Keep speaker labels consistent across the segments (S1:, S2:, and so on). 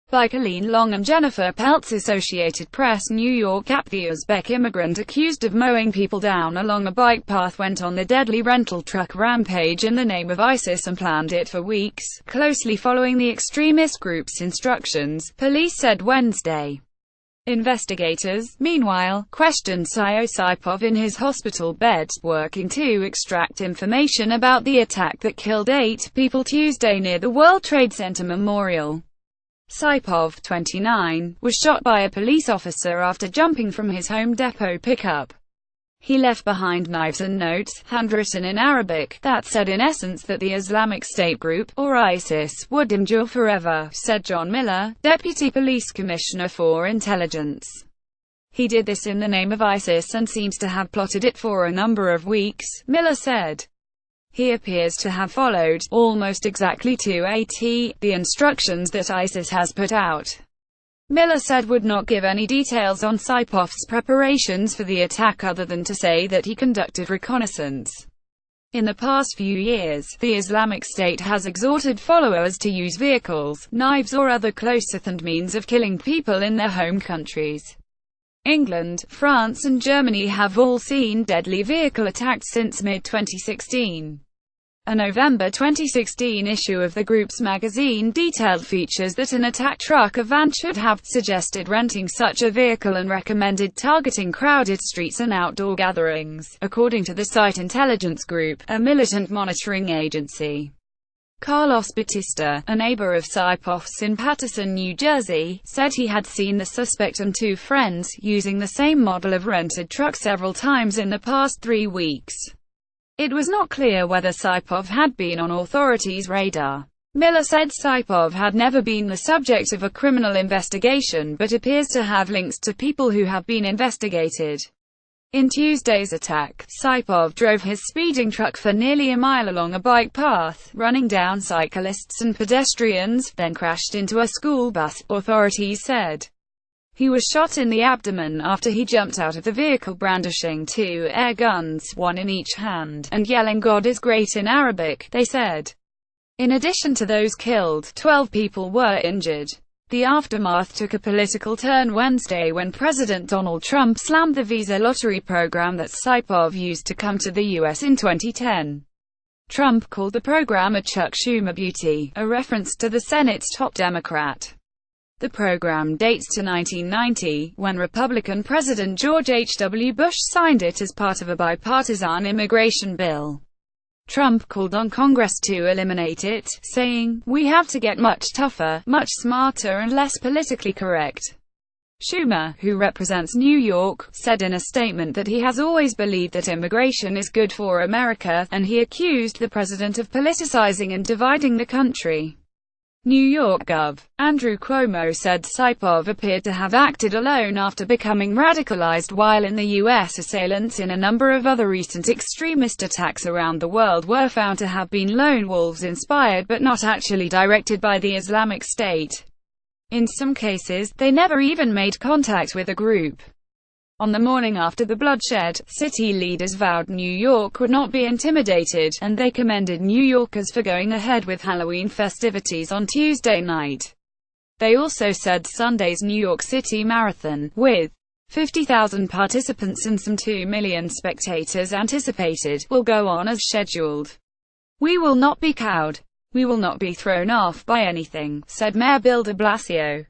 S1: By COLLEEN Long and Jennifer PELTZAssociated Press. New York app. The Uzbek immigrant accused of mowing people down along a bike path went on the deadly rental truck rampage in the name of ISIS and planned it for weeks, closely following the extremist group's instructions, police said Wednesday. Investigators, meanwhile, questioned Saipov in his hospital bed, working to extract information about the attack that killed 8 people Tuesday near the World Trade Center Memorial. Saipov, 29, was shot by a police officer after jumping from his Home Depot pickup. He left behind knives and notes, handwritten in Arabic, that said in essence that the Islamic State group, or ISIS, would endure forever, said John Miller, Deputy Police Commissioner for Intelligence. He did this in the name of ISIS and seems to have plotted it for a number of weeks, Miller said. He appears to have followed, almost exactly to a T, the instructions that ISIS has put out. Miller said would not give any details on Saipov's preparations for the attack other than to say that he conducted reconnaissance. In the past few years, the Islamic State has exhorted followers to use vehicles, knives or other close-threatened means of killing people in their home countries. England, France and Germany have all seen deadly vehicle attacks since mid-2016. A November 2016 issue of the group's magazine detailed features that an attack truck or van should have suggested renting such a vehicle and recommended targeting crowded streets and outdoor gatherings, according to the site Intelligence Group, a militant monitoring agency. Carlos Batista, a neighbor of Saipov's in Paterson, New Jersey, said he had seen the suspect and 2 friends using the same model of rented truck several times in the past 3 weeks. It was not clear whether Saipov had been on authorities' radar. Miller said Saipov had never been the subject of a criminal investigation but appears to have links to people who have been investigated. In Tuesday's attack, Saipov drove his speeding truck for nearly a mile along a bike path, running down cyclists and pedestrians, then crashed into a school bus, authorities said. He was shot in the abdomen after he jumped out of the vehicle brandishing 2 air guns, 1 in each hand, and yelling "God is great" in Arabic, they said. In addition to those killed, 12 people were injured. The aftermath took a political turn Wednesday when President Donald Trump slammed the visa lottery program that Saipov used to come to the U.S. in 2010. Trump called the program a Chuck Schumer beauty, a reference to the Senate's top Democrat. The program dates to 1990, when Republican President George H.W. Bush signed it as part of a bipartisan immigration bill. Trump called on Congress to eliminate it, saying, "We have to get much tougher, much smarter and less politically correct." Schumer, who represents New York, said in a statement that he has always believed that immigration is good for America, and he accused the president of politicizing and dividing the country. New York Gov. Andrew Cuomo said Saipov appeared to have acted alone after becoming radicalized while in the U.S. Assailants in a number of other recent extremist attacks around the world were found to have been lone wolves inspired but not actually directed by the Islamic State. In some cases, they never even made contact with the group. On the morning after the bloodshed, city leaders vowed New York would not be intimidated, and they commended New Yorkers for going ahead with Halloween festivities on Tuesday night. They also said Sunday's New York City Marathon, with 50,000 participants and some 2 million spectators anticipated, will go on as scheduled. "We will not be cowed. We will not be thrown off by anything," said Mayor Bill de Blasio.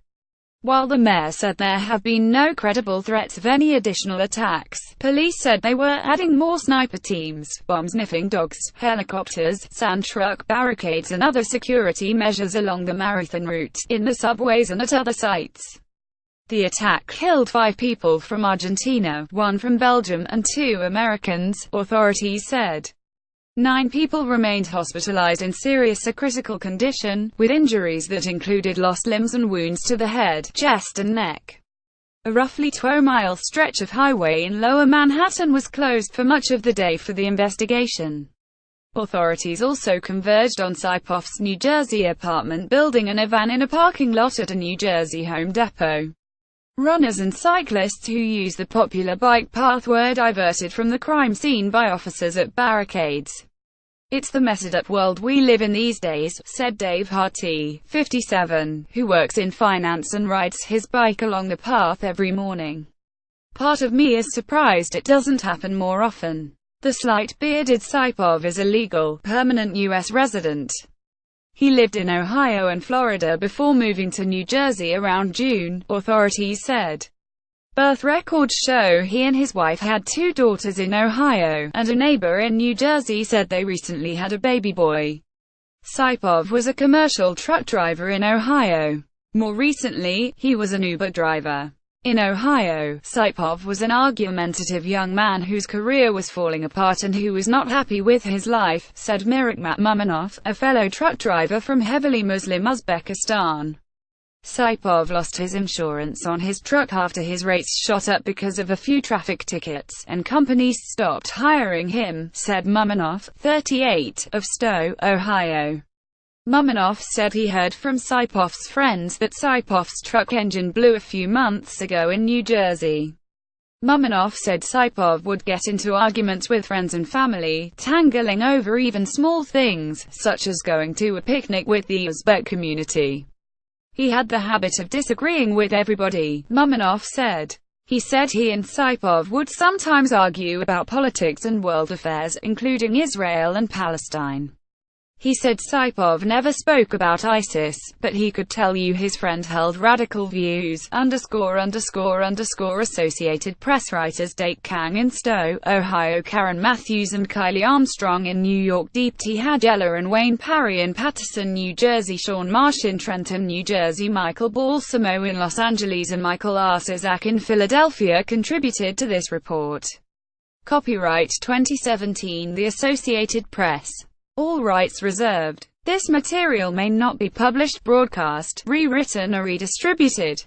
S1: While the mayor said there have been no credible threats of any additional attacks, police said they were adding more sniper teams, bomb-sniffing dogs, helicopters, sand truck barricades and other security measures along the marathon route, in the subways and at other sites. The attack killed 5 people from Argentina, 1 from Belgium and 2 Americans, authorities said. 9 people remained hospitalized in serious or critical condition, with injuries that included lost limbs and wounds to the head, chest and neck. A roughly 12-mile stretch of highway in Lower Manhattan was closed for much of the day for the investigation. Authorities also converged on Saipov's New Jersey apartment building and a van in a parking lot at a New Jersey Home Depot. Runners and cyclists who use the popular bike path were diverted from the crime scene by officers at barricades. "It's the messed-up world we live in these days," said Dave Harty, 57, who works in finance and rides his bike along the path every morning. "Part of me is surprised it doesn't happen more often." The slight bearded Saipov is a legal, permanent U.S. resident. He lived in Ohio and Florida before moving to New Jersey around June, authorities said. Birth records show he and his wife had 2 daughters in Ohio, and a neighbor in New Jersey said they recently had a baby boy. Saipov was a commercial truck driver in Ohio. More recently, he was an Uber driver. In Ohio, Saipov was an argumentative young man whose career was falling apart and who was not happy with his life, said Mirakmat Muminov, a fellow truck driver from heavily Muslim Uzbekistan. Saipov lost his insurance on his truck after his rates shot up because of a few traffic tickets, and companies stopped hiring him, said Muminov, 38, of Stowe, Ohio. Muminov said he heard from Saipov's friends that Saipov's truck engine blew a few months ago in New Jersey. Muminov said Saipov would get into arguments with friends and family, tangling over even small things, such as going to a picnic with the Uzbek community. He had the habit of disagreeing with everybody, Muminov said. He said he and Saipov would sometimes argue about politics and world affairs, including Israel and Palestine. He said Saipov never spoke about ISIS, but he could tell you his friend held radical views. Associated Press writers Dake Kang in Stowe, Ohio, Karen Matthews and Kylie Armstrong in New York, Deepti Hajela and Wayne Parry in Paterson, New Jersey, Sean Marsh in Trenton, New Jersey, Michael Balsamo in Los Angeles and Michael Arcizak in Philadelphia contributed to this report. Copyright 2017 The Associated Press. All rights reserved. This material may not be published, broadcast, rewritten or redistributed.